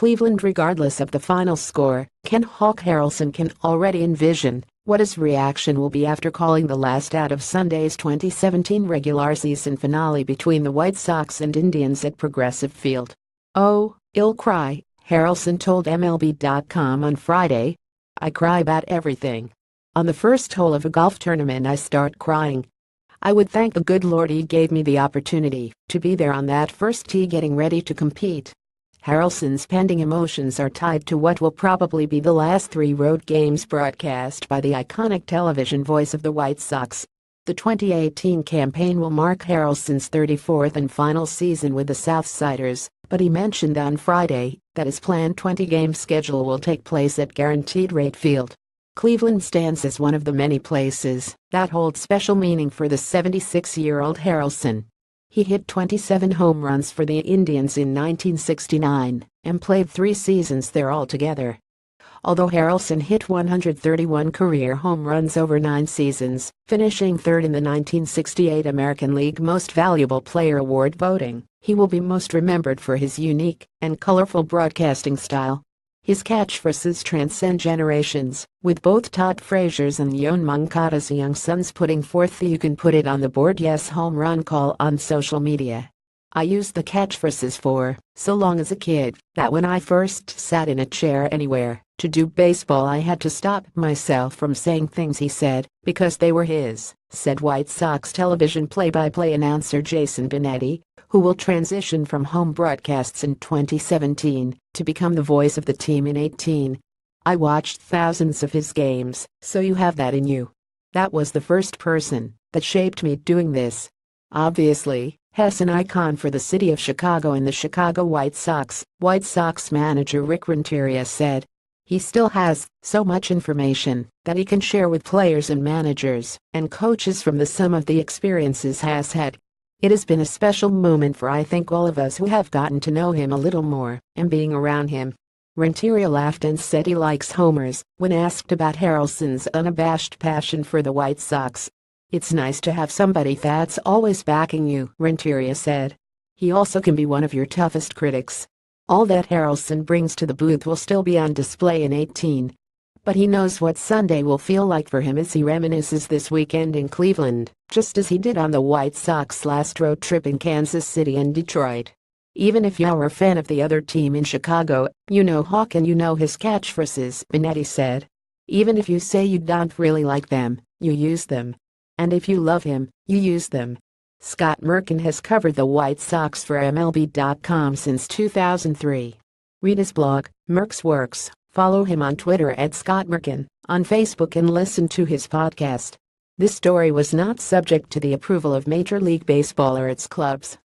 Cleveland. Regardless of the final score, Hawk Harrelson can already envision what his reaction will be after calling the last out of Sunday's 2017 regular season finale between the White Sox and Indians at Progressive Field. "Oh, I'll cry," Harrelson told MLB.com on Friday. "I cry about everything. On the first hole of a golf tournament I start crying. I would thank the good Lord he gave me the opportunity to be there on that first tee getting ready to compete." Harrelson's pending emotions are tied to what will probably be the last 3 road games broadcast by the iconic television voice of the White Sox. The 2018 campaign will mark Harrelson's 34th and final season with the Southsiders, but he mentioned on Friday that his planned 20-game schedule will take place at Guaranteed Rate Field. Cleveland stands as one of the many places that hold special meaning for the 76-year-old Harrelson. He hit 27 home runs for the Indians in 1969 and played 3 seasons there altogether. Although Harrelson hit 131 career home runs over 9 seasons, finishing third in the 1968 American League Most Valuable Player Award voting, he will be most remembered for his unique and colorful broadcasting style. His catchphrases transcend generations, with both Todd Frazier's and Yoan Moncada's young sons putting forth the "you can put it on the board yes home run" call on social media. "I used the catchphrases for so long as a kid that when I first sat in a chair anywhere to do baseball I had to stop myself from saying things he said because they were his," said White Sox television play-by-play announcer Jason Benetti, who will transition from home broadcasts in 2017 to become the voice of the team in 18. "I watched thousands of his games, so you have that in you. That was the first person that shaped me doing this." Obviously, Hess an icon for the city of Chicago and the Chicago White Sox, White Sox manager Rick Renteria said. He still has so much information that he can share with players and managers and coaches from the sum of the experiences Hess had. "It has been a special moment for I think all of us who have gotten to know him a little more and being around him." Renteria laughed and said he likes homers when asked about Harrelson's unabashed passion for the White Sox. "It's nice to have somebody that's always backing you," Renteria said. "He also can be one of your toughest critics." All that Harrelson brings to the booth will still be on display in 18. But he knows what Sunday will feel like for him as he reminisces this weekend in Cleveland, just as he did on the White Sox last road trip in Kansas City and Detroit. "Even if you're a fan of the other team in Chicago, you know Hawk and you know his catchphrases," Benetti said. "Even if you say you don't really like them, you use them. And if you love him, you use them." Scott Merkin has covered the White Sox for MLB.com since 2003. Read his blog, Merk's Works, follow him on Twitter at Scott Merkin, on Facebook and listen to his podcast. This story was not subject to the approval of Major League Baseball or its clubs.